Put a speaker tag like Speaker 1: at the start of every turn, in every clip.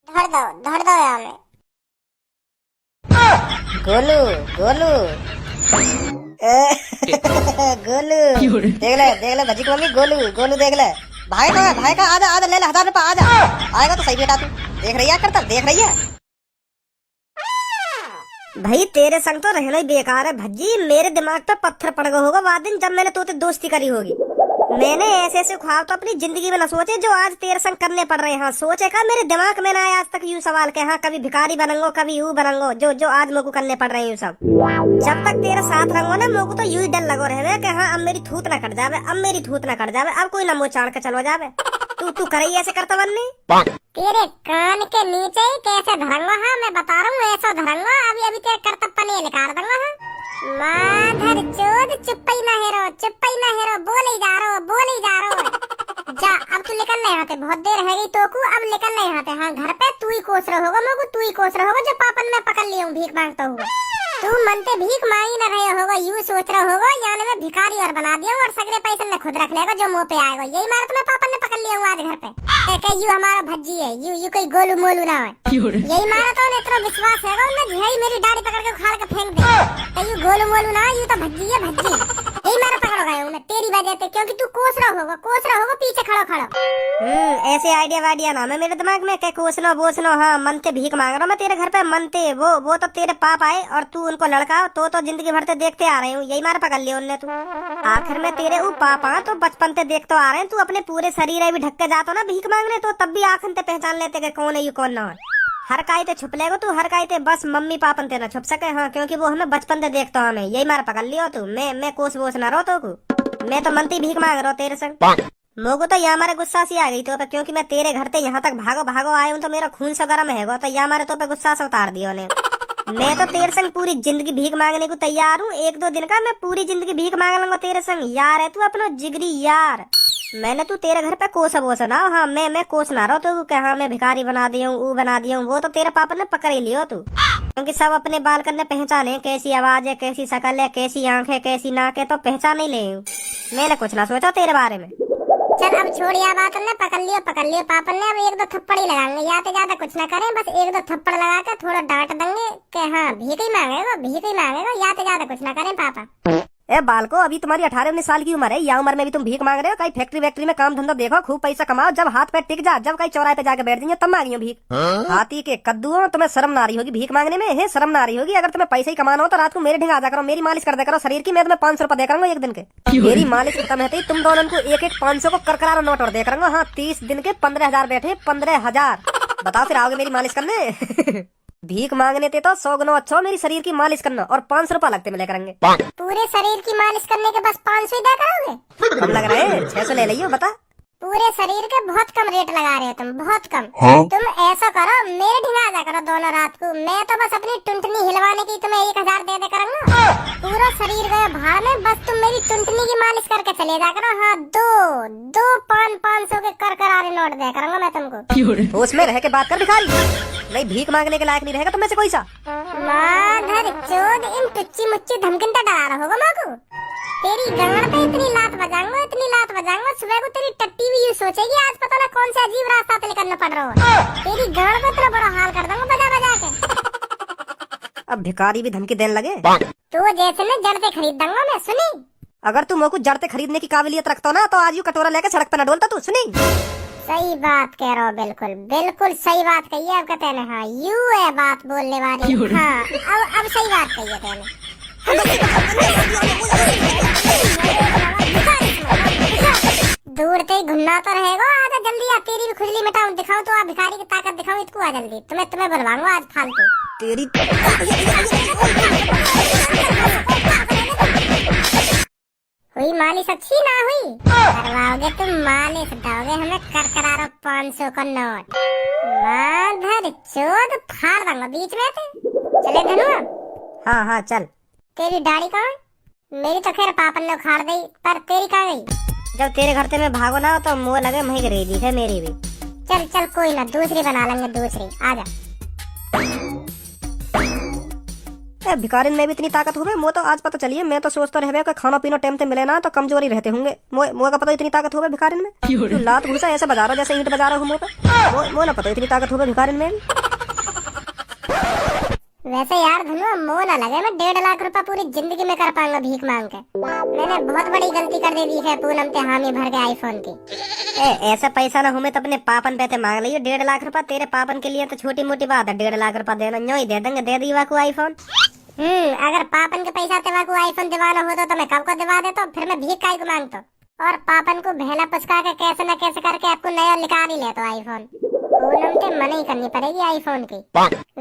Speaker 1: धर दो यहाँ में।
Speaker 2: गोलू गोलू गोलू देख ले भजी की मम्मी गोलू गोलू देख ले। भाई का आजा आजा ले ले 1000 रुपया आजा। आएगा तो सही बेटा तू देख रही है करता देख रही है। भाई तेरे संग तो रहना ही बेकार है भज्जी। मेरे दिमाग पे पत्थर पड़ गया होगा वह दिन जब मैंने तोते दोस्ती करी होगी। मैंने ऐसे ऐसे ख्वाब तो अपनी जिंदगी में न सोचे जो आज तेरे संग करने पड़ रहे हैं। सोचे का मेरे दिमाग में ना आया आज तक यूं सवाल के हाँ कभी भिखारी बनूंगो कभी यूं बनूंगो जो जो आज मेरे को करने पड़ रहे हैं यूं सब। जब तक तेरे साथ रहूंगा ना मेरे को तो यूं ही डर लगो रहे कि हाँ अब मेरी थूत ना कट जावे अब मेरी थूत ना कट जावे अब कोई ना मुँह चाड़ के चलो जावे। तू करे ऐसे करता बननी
Speaker 1: तेरे कान के नीचे ही कैसे धरंगा। हाँ मैं बता रहा हूँ ऐसा धरंगा अभी अभी तेरे करतप्पा नहीं निकाल दूंगा। हाँ माधर चोद चुप ही ना हेरो बोले ही जा रहो जा अब तू निकल नहीं आते बहुत देर है गई तो अब निकल नहीं आते। हाँ घर पे तू ही कोस रहा होगा मेरे को तू ही कोस रहा होगा जो पापन में पकड़ लिया हूँ भीख मांगता हुआ। तू मन पे भीख मांग ही न रहे होगा यूं सोच रहा होगा यानी मैं भिखारी और बना दिया और सगरे पैसे में खुद रख लेगा जो मुंह पे आएगा। यही मारा तुम्हें पापा ने पकड़ लिया हूँ आज घर पे यू हमारा भज्जी है यू कोई गोलू मोलू ना है। यही मारा तो इतना विश्वास है यही मेरी दाढ़ी पकड़ के उखाड़ के फेंक दे। यू गोलू मोलू ना यू तो भज्जी है भज्जी। यही मारा पकड़ गया हूँ मैं तेरी वजह से क्योंकि तू कोस रहा होगा पीछे खड़ो।
Speaker 2: ऐसे आइडिया वाइडिया ना मैं मेरे दिमाग में क्या कोसनो बोसनो। हाँ मनते भीख मांग रहा मैं तेरे घर पे मनते वो तो तेरे पाप आए और तू उनको लड़का तो जिंदगी भर से देखते आ रहे हूँ। यही मारा पकड़ लिया उनने तू आखिर में तेरे वो पापा तो बचपन से देखते आ रहे हैं। तू अपने पूरे शरीर भी ढक के जाता ना भीख मांगने तो तब भी आखिर ते पहचान लेते कि कौन है ये कौन ना है। हर काई ते छुप लेगा तू हर काई ते बस मम्मी पापन ते ना छुप सके। हाँ क्योंकि वो हमें बचपन से देखता हमें। यही मारा पकड़ लियो तू मैं कोस बोस ना रो तो मैं तो मनती भीख मांग रहा हूँ तेरे संग। मोगो तो यहाँ हमारे गुस्सा सी आ गई तो क्योंकि मैं तेरे घर से यहाँ तक भागो आए हूँ तो मेरा खून से गर्म है तो यहाँ हमारे तो पे गुस्सा से उतार दिया उन्हें। मैं तो तेरे संग पूरी जिंदगी भीख मांगने को तैयार हूँ। 1-2 दिन का मैं पूरी जिंदगी भीख मांग लूंगा तेरे संग। यार है तू अपना जिगरी यार। मैंने तू तेरे घर पे कोसा बोसा ना। हाँ मैं कोस ना रहा तो क्या हाँ मैं भिखारी बना दिया हूँ वो बना दिया हूँ। वो तो तेरे पापा ने पकड़ ही लियो तू क्योंकि सब अपने बाल करने पहचाने कैसी आवाज है कैसी शकल है कैसी आंख है कैसी नाक है तो पहचान ही ले। मैंने कुछ ना सोचा तेरे बारे में।
Speaker 1: चल अब छोड़ या बात ने पकड़ लियो पापा ने अब 1-2 थप्पड़ ही लगाएंगे या तो ज्यादा कुछ ना करें बस 1-2 थप्पड़ लगा के थोड़ा डांट देंगे कि हाँ भीख ही मांगेगा या तो ज्यादा कुछ ना करें पापा।
Speaker 2: ए बालको अभी तुम्हारी 18-19 साल की उम्र है। या उम्र में भी तुम भीख मांग रहे हो। कहीं फैक्ट्री वैक्ट्री में काम धंधा देखो खूब पैसा कमाओ जब हाथ पे टिक जा जब कहीं चौराहे पे जाके बैठ जाइए तब मांगियो भीख। हाथी के कद्दू तुम्हें शर्म ना रही होगी भीख मांगने में है शर्म ना रही होगी। अगर तुम्हें पैसे ही कमाना हो तो रात को मेरे ढंग आ जा करो मेरी मालिश कर दे करो शरीर की। मैं तुम्हें 500 रुपया दे करूंगा 1 दिन के। मेरी मालिश खत्म है तुम दोनों को 1-1 500 को करकरा नोट और दे करूंगा। हाँ 30 दिन के 15,000 बैठे 15,000। बताओ फिर आओगे मेरी मालिश करने। भीख मांगने थे तो 100 गुना अच्छा मेरी शरीर की मालिश करना और 500 रुपया लगते मिले करेंगे।
Speaker 1: पूरे शरीर की मालिश करने के बस 500 ही दे करोगे।
Speaker 2: कम लग रहा है 600 ले लियो बता।
Speaker 1: पूरे शरीर के बहुत कम रेट लगा रहे हो तुम बहुत कम। तुम ऐसा करो मेरे ढिंगा जा करो दोनों रात को। मैं तो बस अपनी टुंटनी हिलवाने की तुम्हें 1000 दे करूंगा। पूरा शरीर गया भाड़ में बस तुम मेरी टुंटनी की मालिश करके चले जा करो। हाँ 2 500 के कर नोट दे करूंगा मैं तुमको।
Speaker 2: उसमें रह के बात कर भिखारी नहीं भीख मांगने के लायक नहीं रहेगा तुम में से कोई सा।
Speaker 1: माधर चोद इन टुच्ची मुच्ची धमकिन तो डरा रहा होगा माँ को। तेरी गांड पे इतनी लात बजाऊंगा सुबह को तेरी टट्टी भी यूं सोचेगी आज पता ना कौन सा अजीब रास्ता पे निकलना पड़ रहा हो। तेरी गांड पे इतना बड़ा हाल कर दूंगा बजा के।
Speaker 2: अब भिखारी भी धमकी देने लगे
Speaker 1: तो जैसे मैं जड़ से खरीद दूंगा मैं सुनी।
Speaker 2: अगर तू मोको जड़ से खरीदने की काबिलियत रखता ना तो आज यू कटोरा लेकर सड़क पे न डोलता तू सुनी।
Speaker 1: सही बात कह रहा हो बिल्कुल सही बात कही है। अब कहते हैं हाँ यू है बात बोलने वाली। हाँ अब सही बात कही है तेने। दूर से घूमना तो रहेगा आजा जल्दी आ तेरी भी खुजली मिटाऊं दिखाऊं तो आप भिखारी की ताकत दिखाऊं इसको आ जल्दी तुम्हें बुलवाऊंगा आज फालतू
Speaker 2: तेरी।
Speaker 1: हुई मालिश अच्छी ना हुई करवाओगे तुम मालिश दोगे हमें कर 500 का नोट। माधर चोद फाड़ दूंगा बीच में थे। चले धनुआ।
Speaker 2: हाँ चल।
Speaker 1: तेरी दाढ़ी कहाँ? मेरी तो खैर पापन ने उखाड़ दी पर तेरी कहाँ गई?
Speaker 2: जब तेरे घर से मैं भागो ना तो मुँह लगे महक रही थी है मेरी भी।
Speaker 1: चल कोई ना दूसरी बना लेंगे दूसरी आजा।
Speaker 2: ए भिखारिन में भी इतनी ताकत हुए, मो तो आज पता चलिए। मैं तो सोचता रह कि खाना पीना टाइम से मिले ना तो कमजोरी रहते होंगे। मो का पता इतनी ताकत हुए भिखारिन में। तू लात घुसा ऐसे बजा रहा जैसे ईंट बजा रहा हूँ मो पे। मो ना पता इतनी ताकत हुए भिखारिन में।
Speaker 1: वैसे यार धनु मोह ना लगे, मैं 1.5 लाख रुपए पूरी जिंदगी में कर पाऊंगा भीख मांग के। मैंने बहुत बड़ी गलती कर दी है पूनम पे हामी भर के आईफोन की।
Speaker 2: ऐसा पैसा ना हो तो अपने पापन पे मांग लियो 1.5 लाख रुपए। तेरे पापन के लिए तो छोटी मोटी बात है 1.5 लाख रुपए देना। यूं ही दे देंगे, दे दीवा को आईफोन।
Speaker 1: अगर पापन के पैसा तेवा को आईफोन दिवाना होता तो मैं कब को दिवा देता, फिर मैं भीख काहे को मांगता। और पापन को भेला पुचका के कैसे न कैसे करके आपको नया निकाल ही ले तो आईफोन। पूनम के मना ही करनी पड़ेगी आईफोन की।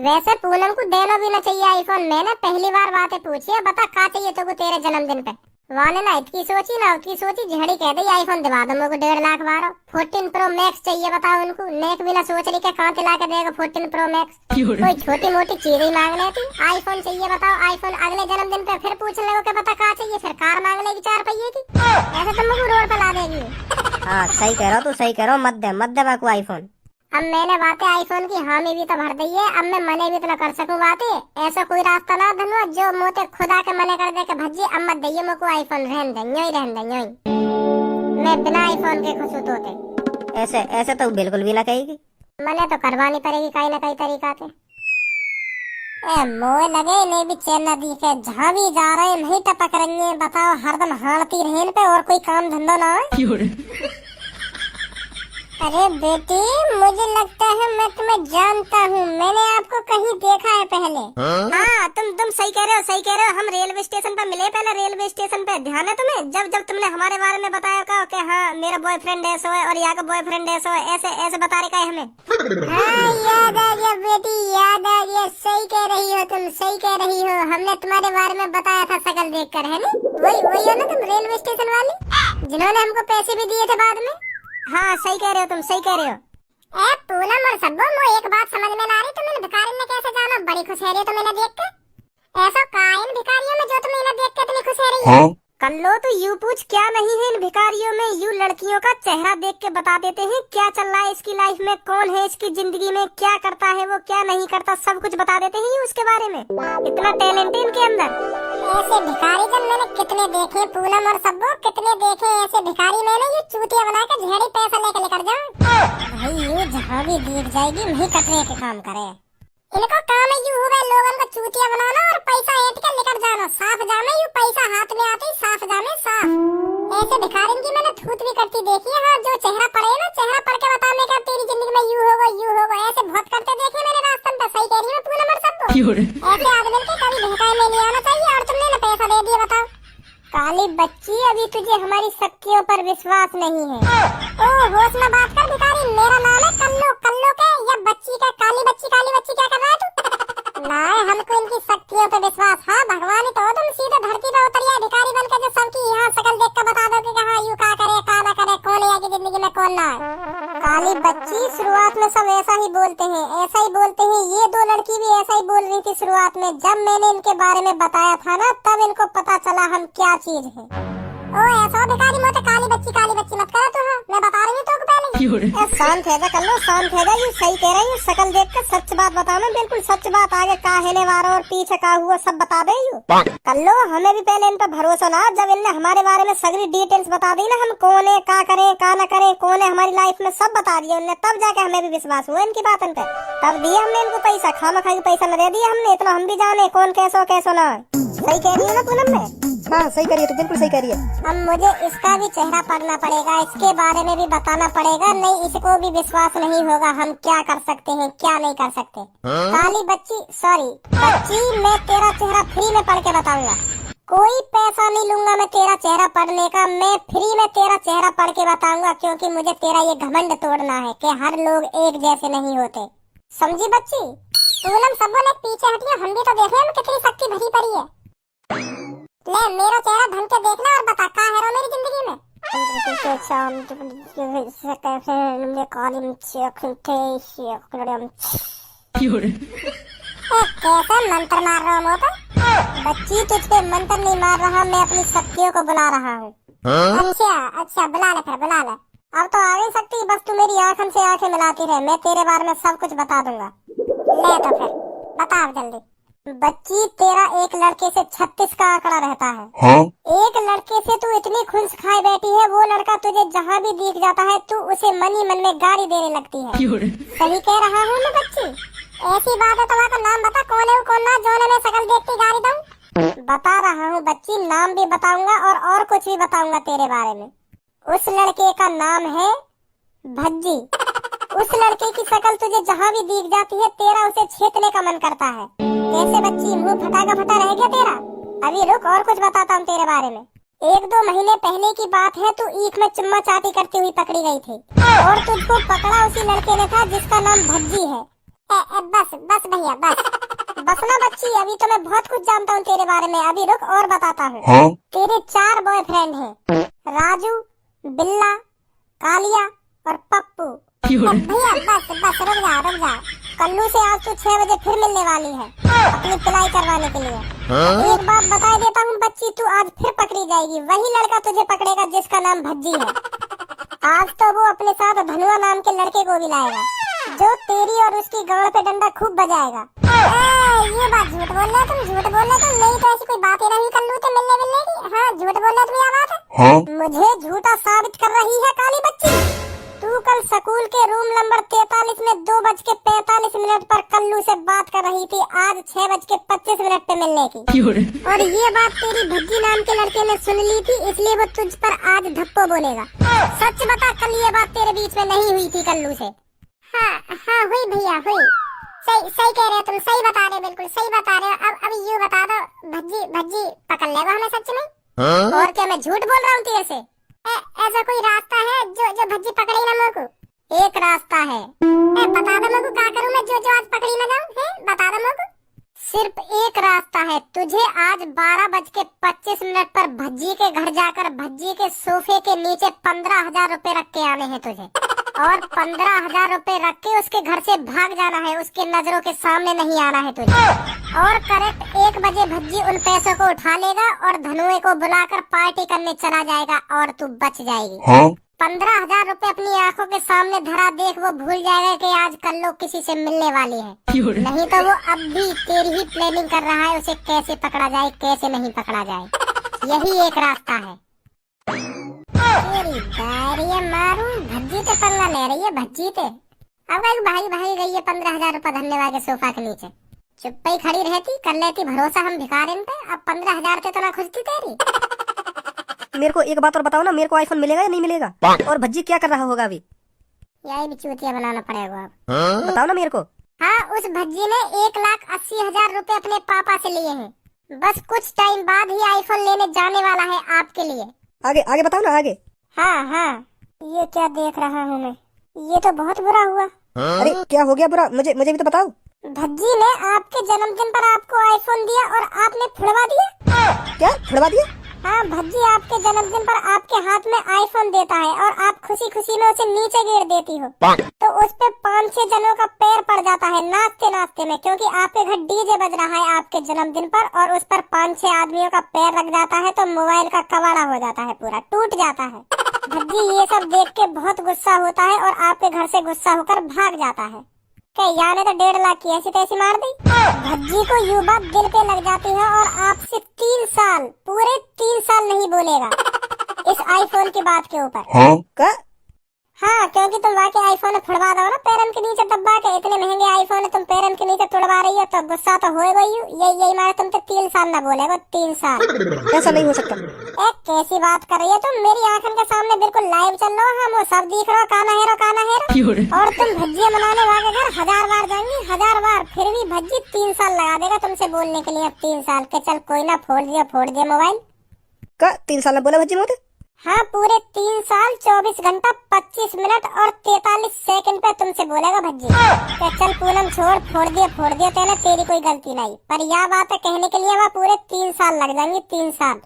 Speaker 1: वैसे पूनम को देना भी ना चाहिए आईफोन। मैंने पहली बार बातें पूछी है, बता का चाहिए तो को तेरे जन्मदिन पे। वाले ना इतनी सोची ना उतनी सोची, झड़ी कह दी आईफोन दिवा दो मुझको 1.5 लाख बारो। 14 प्रो मैक्स चाहिए बताओ उनको। नेक भी ना सोच रही क्या कहाँ ला के देगा 14 प्रो मैक्स। कोई छोटी मोटी चीज ही मांग लेती। आईफोन चाहिए बताओ आईफोन। अगले जन्मदिन पे फिर पूछ ले के बता का चाहिए, फिर कार मांग लेगी 4 पहिए की। ऐसे तुम मुझको रोड पे ला देगी।
Speaker 2: हाँ सही कह रहा तू, सही कह रहा हूँ। मत दे बाकू आईफोन।
Speaker 1: अब मैंने बातें आईफोन की हामी भी तो भर दी है। अब मैं मने भी तो न कर सकूं बातें। ऐसा कोई रास्ता ना धनुआ जो मोते खुदा के मने कर दे के भज्जी अब मत दइए मुझको आईफोन। रहन दे रहन दे। मैं बिना आईफोन के खुश होते।
Speaker 2: ऐसे तो बिल्कुल भी ना कहेगी।
Speaker 1: मने तो करवानी पड़ेगी कहीं ना कहीं तरीका से। मोए लगे नहीं भी चैन न दिखे, जहाँ भी जा रहे नहीं टपक रही है। बताओ हरदम हारती रहेन पे और कोई काम धंधा ना है। अरे बेटी मुझे लगता है मैं तुम्हें जानता हूँ, मैंने आपको कहीं देखा है पहले। हाँ तुम सही कह रहे हो, सही कह रहे हो। हम रेलवे स्टेशन पे मिले पहले, रेलवे स्टेशन पे। ध्यान है तुम्हें जब तुमने हमारे बारे में बताया का कि हाँ मेरा बॉयफ्रेंड ऐसा है और यहाँ का बॉयफ्रेंड ऐसा है, ऐसे बता रहे का हमें। हाँ याद आ गया बेटी, याद आ गया। सही कह रही हो तुम, सही कह रही हो। हमने तुम्हारे बारे में बताया था शकल देख कर, है ना? वही हो ना तुम रेलवे स्टेशन वाली जिन्होंने हमको पैसे भी दिए थे बाद में। हाँ सही कह रहे हो तुम, सही कह रहे हो। ए पूनम और सब्बो मो एक बात समझ में ना रही, तुम इन भिखारी ने कैसे जाना? बड़ी खुश है रही तुम इन्हें देख के। ऐसा का इन भिखारियों में जो तुम इन्हें देख के इतनी खुश है रही है? कल्लो तो यूं पूछ क्या नहीं है इन भिखारियों में। यूं लड़कियों का चेहरा देख के बता देते हैं क्या चल रहा है इसकी लाइफ में, कौन है इसकी जिंदगी में, क्या करता है वो, क्या नहीं करता, सब कुछ बता देते हैं उसके बारे में। इतना टैलेंट है इनके अंदर। ऐसे भिखारी जन मैंने कितने देखे पूनम और सब्बो, कितने देखे ऐसे भिखारी। मैंने ये चूतिया बना के झेड़ी पैसा लेकर लेकर जाओ भाई। ये जहाँ भी दिख जाएगी वही कटरे के काम करे। इनको काम है यूं हो गए लोगों को चूतिया बनाना और पैसा ऐंठ के लेकर जाना। साफ जामे यूं पैसा हाथ में आते ही साफ जामे साफ। ऐसे भिखारी की मैंने थूत भी करती देखी है। हाँ जो चेहरा पड़े ना, चेहरा पढ़ के बताने का तेरी जिंदगी में यूं होगा ऐसे बहुत करते देखे मैंने रास्ते में। सही कह रही है पूनम और सबको। ऐसे आदमी के कभी भटकाए में नहीं आना चाहिए। और तुमने ना पैसा दे दिया बताओ। काली बच्ची अभी तुझे हमारी शक्तियों पर विश्वास नहीं है। ओ होश में बात कर भिखारी, मेरा नाम है कल्लो। कल्लो के या बच्ची का काली बच्ची क्या कर रहा है तू? ना हमको इनकी शक्तियों पर विश्वास। हाँ भगवान ही तो तुम सीधे धरती पे उतरिए भिखारी बन के जो सबकी यहाँ शकल देख कर बता दो कि कहाँ यू का करे का ना करे, कौन है की जिंदगी में कौन ना है। काली बच्ची शुरुआत में सब ऐसा ही बोलते हैं, ऐसा ही बोलते हैं। ये दो लड़की भी ऐसा ही बोल रही थी शुरुआत में। जब मैंने इनके बारे में बताया था ना तब इनको पता चला हम क्या चीज है। ओ ऐसा भिखारी मोते काली बच्ची मत करो तू। हाँ मैं बता रही हूँ तो पहले। शांत है कर लो, शांत है यू सही कह रही हूँ। शकल देख कर सच बात बताना, बिल्कुल सच बात। आगे का है वारा और पीछे का हुआ सब बता दे यू। कर लो हमें भी पहले इन पर भरोसा ना। जब इनने हमारे बारे में सगरी डिटेल्स बता दी ना, हम कौन है, का करे का न करे, कौन है हमारी लाइफ में, सब बता दिया उनने। तब जाके हमें भी विश्वास हुआ इनकी बातन पे। तब दिया हमने इनको पैसा, खामा खा के पैसा न दे दिया हमने। इतना हम भी जाने कौन कैसो ना। सही कह रही है ना पूनम में? हाँ सही करिए तो, बिल्कुल सही करिए। अब मुझे इसका भी चेहरा पढ़ना पड़ेगा, इसके बारे में भी बताना पड़ेगा, नहीं इसको भी विश्वास नहीं होगा हम क्या कर सकते हैं क्या नहीं कर सकते। काली बच्ची सॉरी बच्ची, मैं तेरा चेहरा फ्री में पढ़ के बताऊंगा। कोई पैसा नहीं लूंगा मैं तेरा चेहरा पढ़ने का। मैं फ्री में तेरा चेहरा पढ़ के बताऊंगा, क्योंकि मुझे तेरा ये घमंड तोड़ना है कि हर लोग एक जैसे नहीं होते। समझी बच्ची? पूनम सबों ने पीछे हटिए, हम भी तो देखें हम कितनी शक्ति भरी पड़ी है। ले मेरा चेहरा ढंग के देखना और बता का है मेरी जिंदगी में। कैसे मंत्र मार रहा हूँ बच्ची? तुझ पे मंत्र नहीं मार रहा, मैं अपनी शक्तियों को बुला रहा हूँ। अच्छा बुला ले फिर बुला ले। अब तो आ गई शक्ति, बस तू मेरी आंखों से आंखें मिलाती रहे, मैं तेरे बारे में सब कुछ बता दूंगा। ले तो फिर बता जल्दी। बच्ची, तेरा एक लड़के से 36 का आंकड़ा रहता है।
Speaker 3: हाँ?
Speaker 1: एक लड़के से तू इतनी खुंस खाए बैठी है, वो लड़का तुझे जहाँ भी दिख जाता है तू उसे मन ही मन में गाली देने लगती है। सही कह रहा हूँ मैं बच्ची? ऐसी बात है, तुम्हारा नाम बता, कौन है वो, कौन ना, जो मैं शकल देखती गाली दूं? बता रहा हूँ बच्ची, नाम भी बताऊंगा और कुछ भी बताऊंगा तेरे बारे में। उस लड़के का नाम है भज्जी। उस लड़के की शकल तुझे जहाँ भी दिख जाती है, तेरा उसे छेदने का मन करता है। कैसे बच्ची, मुंह फटा का फटा रह गया तेरा? अभी रुक, और कुछ बताता हूँ तेरे बारे में। 1-2 महीने पहले की बात है, तू ईख में चुम्मा चाटी करती हुई पकड़ी गई थी और तुझको पकड़ा उसी लड़के ने था जिसका नाम भज्जी है। बस बस भैया, बस ना बच्ची, अभी तो मैं बहुत कुछ जानता हूँ तेरे बारे में। अभी रुक, और बताता हूँ।
Speaker 3: हाँ?
Speaker 1: तेरे 4 बॉयफ्रेंड हैं, राजू, बिल्ला, कालिया और पप्पू। भैया बस बस, रुक जा। कल्लू से आज तू 6 बजे फिर मिलने वाली है अपनी पिलाई करवाने के लिए।
Speaker 3: हाँ?
Speaker 1: एक बात बता देता हूँ बच्ची, तू आज फिर पकड़ी जाएगी। वही लड़का तुझे पकड़ेगा जिसका नाम भज्जी है। आज तो वो अपने साथ धनुआ नाम के लड़के को भी लाएगा, जो तेरी और उसकी गांड पे डंडा खूब बजाएगा। ये बात झूठ बोल रहे तुम, झूठ बोल रहे तुम। नहीं तो ऐसी कोई बात ही नहीं कल्लू से मिलने की। हाँ, झूठ बोल रहे तुम, ये बात है?
Speaker 3: हाँ?
Speaker 1: मुझे झूठा साबित कर रही है काली बच्ची। तू कल स्कूल के रूम नंबर 43 में 2:45 पर कल्लू से बात कर रही थी, आज 6:25 पे मिलने की। और ये बात तेरी भज्जी नाम के लड़के ने सुन ली थी, इसलिए वो तुझ पर आज धप्पो बोलेगा। सच बता, कल ये बात तेरे बीच में नहीं हुई थी कल्लू से? हाँ हुई भैया, हुई। सही कह रहे हो तुम, सही बता रहे हो, बिल्कुल सही बता रहे हो। अब यूँ बता दो, भज्जी पकड़ लेगा हमें सच में?
Speaker 3: हाँ?
Speaker 1: और क्या मैं झूठ बोल रहा हूँ तेरे से? ऐसा कोई रास्ता है जो भज्जी पकड़ी ना मेरे को? एक रास्ता है। बता दो मेरे को, क्या करूँ मैं जो आज पकड़ी ना जाऊँ? बता दो मेरे को। सिर्फ एक रास्ता है, तुझे आज 12:25 पर भज्जी के घर जाकर भज्जी के सोफे के नीचे 15,000 रुपए रख के आने हैं तुझे, और 15,000 रुपए रख के उसके घर से भाग जाना है। उसके नजरों के सामने नहीं आना है तुझे। और करेक्ट 1 बजे भज्जी उन पैसों को उठा लेगा और धनुए को बुलाकर पार्टी करने चला जाएगा और तू बच जाएगी।
Speaker 3: हाँ?
Speaker 1: 15,000 रुपए अपनी आंखों के सामने धरा देख, वो भूल जाएगा कि आज कल्लू किसी से मिलने वाली है। नहीं तो वो अब भी तेरी ही प्लानिंग कर रहा है, उसे कैसे पकड़ा जाए, कैसे नहीं पकड़ा जाए। यही एक रास्ता है। तेरी डायरिया मारूं, भज्जी तो पंगा ले रही है, भज्जी ते। अब एक भाई गई है 15,000 रुपए धन्यवाद के सोफा के नीचे। चुप ही खड़ी रहती, कर लेती भरोसा हम भिखारिन पे। अब 15,000 तो ना खुशती तेरी।
Speaker 2: मेरे को एक बात और बताओ ना, मेरे को आईफोन मिलेगा या नहीं मिलेगा? और भज्जी क्या कर रहा होगा अभी?
Speaker 1: यही भी चूतिया बनाना पड़ेगा अब।
Speaker 3: हाँ?
Speaker 2: बताओ ना मेरे को।
Speaker 1: हाँ, उस भज्जी ने 1,80,000 रुपए अपने पापा से लिए हैं। बस कुछ टाइम बाद ही आईफोन लेने जाने वाला है आपके लिए।
Speaker 2: आगे बताओ ना, आगे।
Speaker 1: हाँ, ये क्या देख रहा हूँ मैं? ये तो बहुत बुरा हुआ।
Speaker 3: हाँ?
Speaker 2: अरे क्या हो गया बुरा? मुझे भी तो बताओ।
Speaker 1: भज्जी ने आपके जन्मदिन पर आपको आईफोन दिया और आपने फुड़वा दिया।
Speaker 2: क्या फुड़वा दिया?
Speaker 1: हाँ, भज्जी आपके जन्मदिन पर आपके हाथ में आईफोन देता है और आप खुशी खुशी में उसे नीचे गिर देती हो, तो उस पे 5-6 जनों का पैर पड़ जाता है नाचते नाचते में, क्योंकि आपके घर डीजे बज रहा है आपके जन्मदिन पर, और उस पर 5-6 आदमियों का पैर लग जाता है तो मोबाइल का कवाड़ा हो जाता है, पूरा टूट जाता है। भज्जी ये सब देख के बहुत गुस्सा होता है और आपके घर से गुस्सा होकर भाग जाता है। क्या यार ने तो 1.5 लाख की ऐसी तैसी मार दी। भज्जी को ये बात दिल पे लग जाती है और आपसे 3 साल, पूरे 3 साल नहीं बोलेगा इस आईफोन की बात के ऊपर।
Speaker 3: हाँ?
Speaker 2: क्या?
Speaker 1: हाँ, क्योंकि तुम वाकई आईफोन फुड़वा दो ना पैरन के नीचे दबा के। इतने महंगे आईफोन तुम पैरन के नीचे तुड़वा रही हो तो गुस्सा तो होएगा ही। यही मारे तुम तो 3 साल ना बोलेगा, 3 साल।
Speaker 2: ऐसा नहीं हो सकता।
Speaker 1: कैसी बात कर रही है तुम? मेरी आंखों के सामने बिल्कुल लाइव चल रहा है, वो सब दिख रहा है, काना हेरो। और तुम भज्जियां बनाने वाले घर 1000 बार जाएंगी, 1000 बार, फिर भी भज्जी 3 साल लगा देगा तुमसे बोलने के लिए। 3 साल के चल कोई ना, फोड़ दिया मोबाइल।
Speaker 2: क्या 3 साल में बोला भज्जी मोते?
Speaker 1: हाँ, पूरे 3 साल 24 घंटा 25 मिनट और 43 सेकंड पे तुमसे बोलेगा भज्जी। तो चल पूनम छोड़, फोड़ दिया तेने, तेरी कोई गलती नहीं। पर यह बात है कहने के लिए वहाँ पूरे 3 साल लग जाएंगे, 3 साल।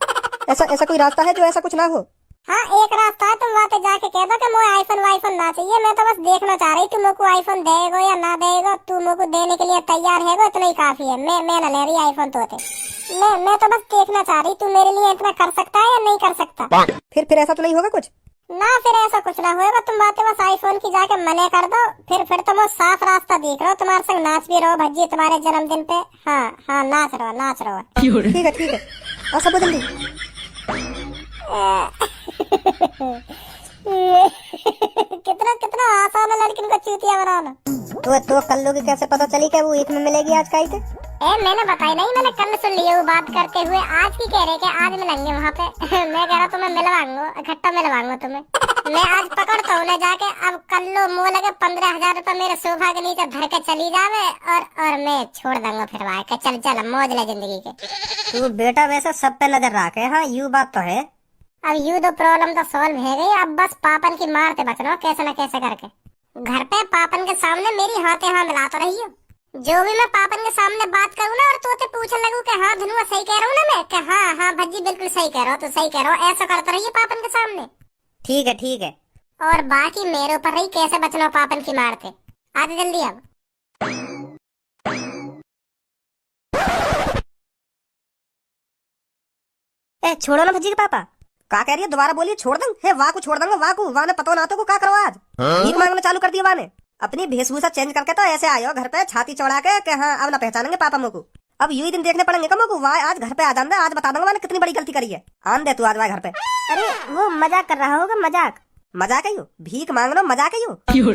Speaker 2: ऐसा कोई रास्ता है जो ऐसा कुछ ना हो?
Speaker 1: हाँ, एक रास्ता है, तुम वहाँ पे जाके कह दो कि मुझे आईफोन वाईफोन ना चाहिए, मैं तो बस देखना चाह रही तू मुझको आईफोन देगा या ना देगा। तू मुझको देने के लिए तैयार है, इतना ही काफी है। मैं न ले रही आईफोन तोते, मैं तो बस देखना चाह रही तू मेरे लिए इतना कर सकता है या नहीं कर सकता।
Speaker 2: फिर ऐसा तो नहीं होगा कुछ?
Speaker 1: ना फिर ऐसा कुछ ना होएगा, तुम बातें बस आईफोन की जाके मने कर दो, फिर तुम वो साफ रास्ता देख रहे हो, तुम्हारे संग नाच भी रहो भज्जी तुम्हारे जन्मदिन पे। हाँ हाँ नाच रहो नाच रहो।
Speaker 2: ठीक है और सब जल्दी।
Speaker 1: कितना कितना आसान है लड़किन को चूतिया बनाना।
Speaker 2: तो कल लोग कैसे पता चली कि वो ईद में मिलेगी आज का थे?
Speaker 1: मैंने बताई नहीं, मैंने कल सुन लिया वो बात करते हुए, आज की कह रहे कि आज मिलेंगे वहाँ पे। मैं कह रहा तुम्हें मिलवाऊंगा, इकट्ठा मिलवाऊंगा तुम्हें। मैं आज पकड़ता हूँ ना जाके, अब कल लो मुँह लगे 15,000 रुपए मेरे सोफा के नीचे धर के चली जावे और मैं छोड़ दूंगा फिर वहाँ के। चल चल मौज ले जिंदगी के।
Speaker 2: तू बेटा वैसे सब पे नजर रखे। हाँ यू बात तो है।
Speaker 1: अब यू तो प्रॉब्लम तो सॉल्व है गई, अब बस पापन की मार से बचना कैसे न कैसे करके। घर पे पापन के सामने मेरी हाथे हाँ मिला तो रही हो। जो भी मैं पापन के सामने बात करूँ ना और तोते पूछने लगूं कि हाँ धनुआ सही कह रहा हूँ ना मैं, कि हाँ हाँ भज्जी बिल्कुल सही कह रहा हो, तो सही कह रहा हो, ऐसा करते रहिए पापन के सामने।
Speaker 2: ठीक है।
Speaker 1: और बाकी मेरे ऊपर रही कैसे बचना हो पापन की मार से। आगे जल्दी अब।
Speaker 2: छोड़ो ना भज्जी के पापा। का कह रही है दोबारा बोलिए। छोड़ दूं? हे वाह को छोड़ दूंगा, वाह को वाने पतो ना तो को का करो आज। भीख मांगना चालू कर दिया वाने। अपनी वेशभूषा चेंज करके तो ऐसे आयो घर पे छाती चौड़ा के हाँ अब ना पहचानेंगे पापा मोको। अब यू ही दिन देखने पड़ेंगे कम को। वाह आज घर पे आ जान दे, आज बता दूंगा मैंने कितनी बड़ी गलती करी है। आन दे तू आज वाह घर पे।
Speaker 1: अरे वो मजाक कर रहा होगा,
Speaker 2: मजाक है यू? भीख मांग लो मजाक है यू?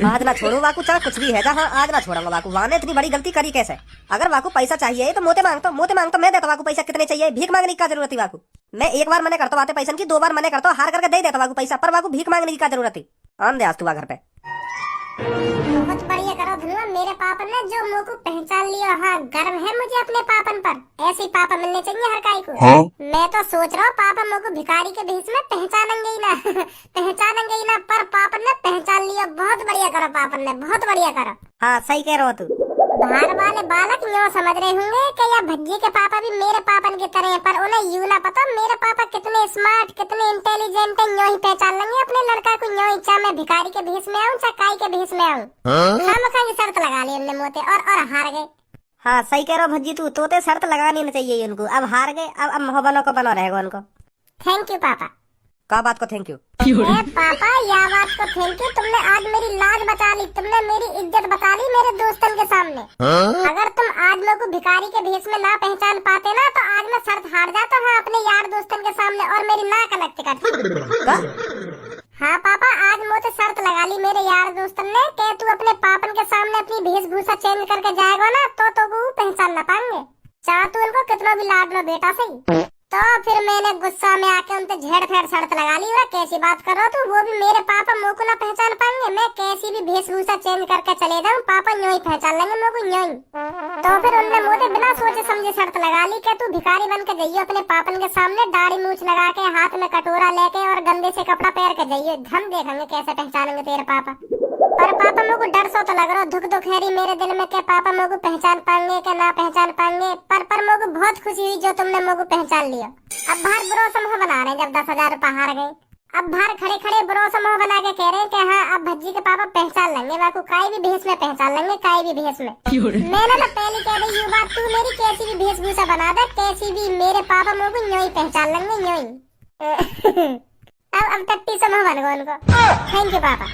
Speaker 2: आज ना छोड़ो वाकू, चाहे कुछ भी है जहाँ आज ना छोड़ूंगा वाकू। वाने इतनी बड़ी गलती करी कैसे? अगर वाकू पैसा चाहिए तो मोते मांगतो मैं देता वाकू पैसा। कितने चाहिए? भीख मांगने की क्या जरूरत है वाकू? मैं एक बार मने करता बातें पैसा की, 2 बार मने करता हार करके दे देता वाकू पैसा, पर वाकू भीख मांगने की क्या जरूरत है? आन दे आज तू घर पे।
Speaker 1: बहुत बढ़िया करो धनुआ, मेरे पापन ने जो मुँह को पहचान लिया। हाँ गर्व है मुझे अपने पापन पर, ऐसे ही पापा मिलने चाहिए हर काई को। हाँ? मैं तो सोच रहा हूँ पापा मुँह को भिखारी के भेष में पहचानेंगे ही ना। पहचानेंगे ही ना, पर पापन ने पहचान लिया। बहुत बढ़िया करो पापन ने, बहुत बढ़िया करो।
Speaker 2: हाँ सही कह रहे हो तू।
Speaker 1: बाहर वाले बालक यूँ समझ रहे होंगे कि या भज्जी के पापा भी मेरे पापन की तरह हैं, पर उन्हें यूँ ना पता मेरे पापा कितने स्मार्ट कितने इंटेलिजेंट हैं। यूँ ही पहचान लेंगे अपने लड़का को। यूँ ही चाहे मैं भिखारी के भेष में आऊँ चाहे काई के भेष में आऊँ। खामखा की शर्त लगा ली उनने मोते और हार गए।
Speaker 2: हाँ सही कह रहा हो भज्जी तू, तोते शर्त लगानी नहीं चाहिए उनको। अब हार गए, अब मोहब्बतों को बना रहेगा उनको।
Speaker 1: थैंक यू पापा।
Speaker 2: का बात को थैंक यू?
Speaker 1: पापा या बात को थैंक यू, तुमने आज मेरी लाज बचा ली, तुमने मेरी इज्जत बचा ली मेरे दोस्तन के सामने। अगर तुम आज लोग को भिखारी के भेष में ना पहचान पाते ना तो आज मैं शर्त हार जाता हाँ अपने यार दोस्तन के सामने और मेरी नाक अलग करती। हाँ पापा आज मुझे शर्त लगा ली मेरे यार दोस्तन ने कि तू अपने पापन के सामने अपनी वेशभूषा चेंज करके जाएगा ना तो वो पहचान ना पाएंगे, चाहे तू उनको कितना भी लाड लो बेटा सही। तो फिर मैंने गुस्सा में आके उनसे झेड़ फेड़ शर्त लगा ली। और कैसी बात कर रहा तू? वो भी मेरे पापा मुँह को ना पहचान पाएंगे। मैं कैसी भी वेशभूषा चेंज करके चले जाऊँ पापा यूँ ही पहचान लेंगे मुँह को यूँ ही। तो फिर उनने मुझे बिना सोचे समझे शर्त लगा ली कि तू भिखारी बन के जाइयो अपने पापन के सामने, दाढ़ी मूछ लगा के हाथ में कटोरा लेके और गंदे से कपड़ा पहन के जाइयो। हम देखेंगे कैसे पहचानेंगे तेरे पापा। पर पापा मुझे डर सो तो लग रहा, दुख है मेरे दिल में कि पापा मुझे पहचान पाएंगे कि ना पहचान पाएंगे। पर मुझे बहुत खुशी हुई जो तुमने मुझे पहचान लिया। अब बाहर बुरा समूह बना रहे जब 10,000 रुपए हार गए। अब बाहर खड़े खड़े बुरा समूह बना के कह रहे हैं कि हाँ अब भज्जी के पापा पहचान लेंगे वाकू, काई भी भेष में पहचान लेंगे, काई भी भेष में। मैंने तो पहले कह दी ये बात, तू मेरी कैसी भी वेशभूषा बना दे, कैसी भी मेरे पापा मुझे यूँ ही पहचान लेंगे यूँ ही। अब टट्टी समूह बन गए उनको। थैंक यू पापा।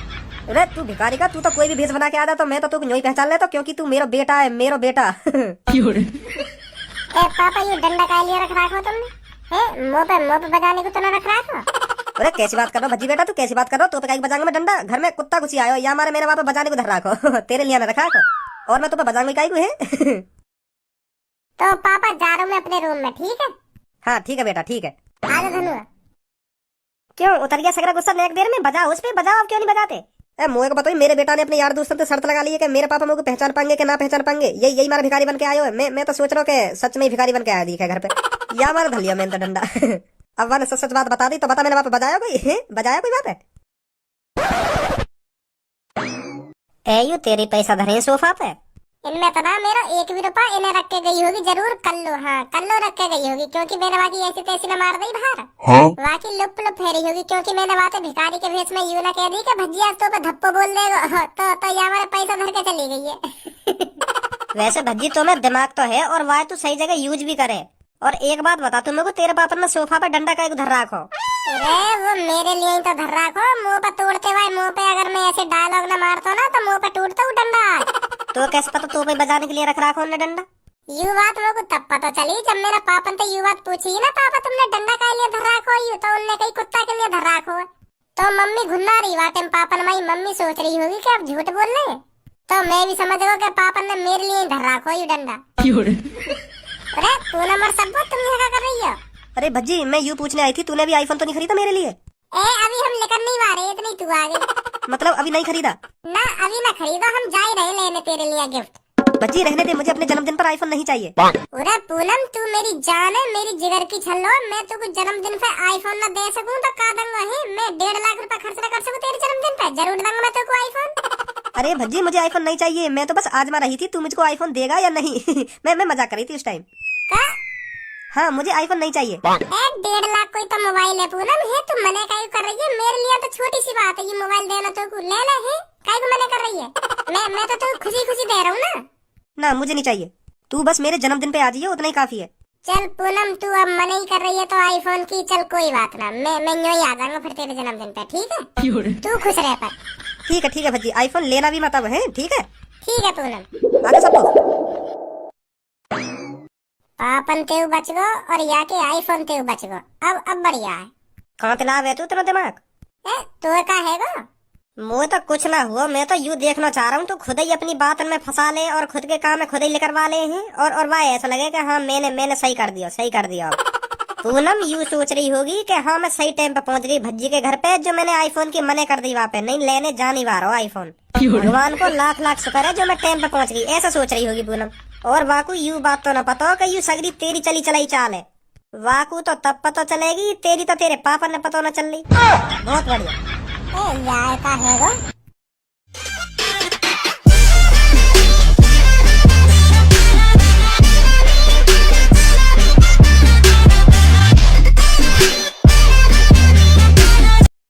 Speaker 2: अरे तू भिखारी का, तू तो कोई भी भेष बना के आता तो मैं तो तू नहीं पहचान लेता क्योंकि तू मेरा बेटा है, मेरा बेटा।
Speaker 1: पापा ये डंडा का लिए रख रखा तुमने? मुँह पे बजाने को तो ना रख रखा।
Speaker 2: अरे कैसी बात कर रहा भज्जी बेटा, तू कैसी बात कर रहा? तो पे काई बजाऊंगा मैं डंडा? घर में कुत्ता घुसी आयो या मारे मेरे वहाँ पे बजाने को धर रखो। तेरे लिए ना रखा रखो और मैं तो पे बजाऊंगा काई को है।
Speaker 1: तो पापा जा रहा हूँ मैं अपने रूम में, ठीक है?
Speaker 2: हाँ ठीक है बेटा ठीक है।
Speaker 1: आजा धनुआ।
Speaker 2: क्यों उतर गया सगरा गुस्सा? एक देर में बजाओ उस पे, बजाओ। क्यों नहीं बजाते? मुझे को बताओ मेरे बेटा ने अपने यार दोस्तों से शर्त लगा ली है कि मेरे पापा मुझे पहचान पाएंगे कि ना पहचान पाएंगे। यही मारा भिखारी बन के आयो है। मैं तो सोच रहा हूँ कि सच में भिखारी बन के आया दिखे घर पे या मारा धलिया मैंने तो डंडा। अब मैंने सच बात बता दी तो बता, मैंने वहाँ पे बजाया कोई? बजाया कोई बात है? यू तेरे पैसा धरे सोफा पे?
Speaker 1: इनमें तो ना मेरा 1 भी रुपया इन्हें रख के गई होगी जरूर। कल्लो हाँ कल्लो रख के गई होगी क्योंकि मैंने बाकी ऐसी तैसी न मार दी बाहर। बाकी लुप फेरी होगी क्योंकि मैंने बातें भिखारी के भेष में यूं ना कह दी कि भज्जी आज तो पे धप्पो बोल देगा तो ये हमारे पैसा धर के चली गई है।
Speaker 2: वैसे भज्जी तुम्हें दिमाग तो है और वाह तू सही जगह यूज भी करे। और एक बात बता, तुम लोग तेरे पापा ने सोफा पे डंडा का धर रखो?
Speaker 1: अरे वो मेरे लिए ही तो धर रखो, मुंह पे तोड़ते हुए मुंह पे अगर मैं ऐसे डायलॉग न मारता ना तो मुंह पे टूटता हूँ डंडा।
Speaker 2: तो कैसे पता तो पे बजाने के लिए रख रखा उन्हें डंडा?
Speaker 1: यू बात मेरे को तब पता चली जब मेरा पापन तो यू बात पूछी ना, पापा तुमने डंडा के लिए धर रखो? यू तो उनने कहीं कुत्ता के लिए धर रखो। तो मम्मी घुन्ना रही वाटे में पापन माई मम्मी सोच रही होगी कि आप झूठ बोल रहे हैं, तो मैं भी समझ गया कि पापन ने मेरे लिए ही धर रखो यू डंडा। अरे पूनम और सब तुम यहाँ क्या कर रही हो?
Speaker 2: अरे भज्जी मैं यूँ पूछने आई थी, तूने भी आईफोन तो नहीं खरीदा मेरे लिए?
Speaker 1: अभी हम लेकर नहीं आ रहे, इतनी तू आ गई।
Speaker 2: मतलब अभी नहीं खरीदा?
Speaker 1: ना अभी ना खरीदो, हम जा ही रहे लेने तेरे लिए गिफ्ट।
Speaker 2: भज्जी रहने दे, मुझे अपने जन्मदिन पर आईफोन नहीं चाहिए।
Speaker 1: अरे पूनम तू मेरी जान है, मेरी जिगर की छल्लो, मैं तुझको जन्मदिन पे आईफोन ना दे सकूं तो का दूंगा है? मैं 1.5 लाख रुपए खर्च ना कर सकूं तेरे जन्मदिन पे? जरूर दूंगा मैं तुझको आईफोन।
Speaker 2: अरे भज्जी मुझे आईफोन नहीं चाहिए, मैं तो बस आजमा रही थी तू मुझको आईफोन देगा या नहीं। मैं मजाक कर रही थी उस टाइम। हाँ मुझे आईफोन नहीं चाहिए।
Speaker 1: 1.5 लाख कोई तो मोबाइल है पूनम, है तुम मने काहे कर रही है? मेरे लिए तो छोटी सी बात है ये मोबाइल देना, तो ले ले है काहे को मने कर रही है? मैं तो तू खुशी खुशी दे रहा हूँ ना।
Speaker 2: ना मुझे नहीं चाहिए, तू बस मेरे जन्मदिन पे आ जाइए उतना ही काफी है।
Speaker 1: चल पूनम तू अब मना ही कर रही है तो आईफोन की, चल कोई बात ना, मैं यूं ही आ जाऊंगा फिर तेरे जन्मदिन पे, ठीक है? तू खुश रह पर।
Speaker 2: ठीक है भज्जी, आईफोन लेना भी मत अब है, ठीक है?
Speaker 1: ठीक है पूनम।
Speaker 2: आगे सब लोग
Speaker 1: पापन तेव बच गो और या के आईफोन तेव बच गो। अब बढ़िया है।
Speaker 2: कहाँ तिलाव है तू तेरा दिमाग?
Speaker 1: तो का है गो?
Speaker 2: मुझे तो कुछ ना हुआ, मैं तो यूँ देखना चाह रहा हूँ तू खुद ही अपनी बात में फंसा ले और खुद के काम में खुद ही लेकर वाले हैं, और वाह ऐसा लगे कि हाँ मैंने सही कर दिया। पूनम यूँ सोच रही होगी कि हाँ मैं सही टाइम पे पहुँच गई भज्जी के घर पे, जो मैंने आईफोन की मने कर दी वहाँ पे नहीं लेने जा नहीं पा रहा आईफोन। भगवान को लाख लाख शुक्र है जो मैं टाइम पे पहुँच गई, ऐसा सोच रही होगी पूनम। और वाकू यूँ बात तो न पता हो कि यूँ सगरी तेरी चली चलाई चाल है। वाकू तो तब पता चलेगी तेरी तो तेरे पापा ने पता न चल रही। बहुत बढ़िया।
Speaker 1: यार का है गो?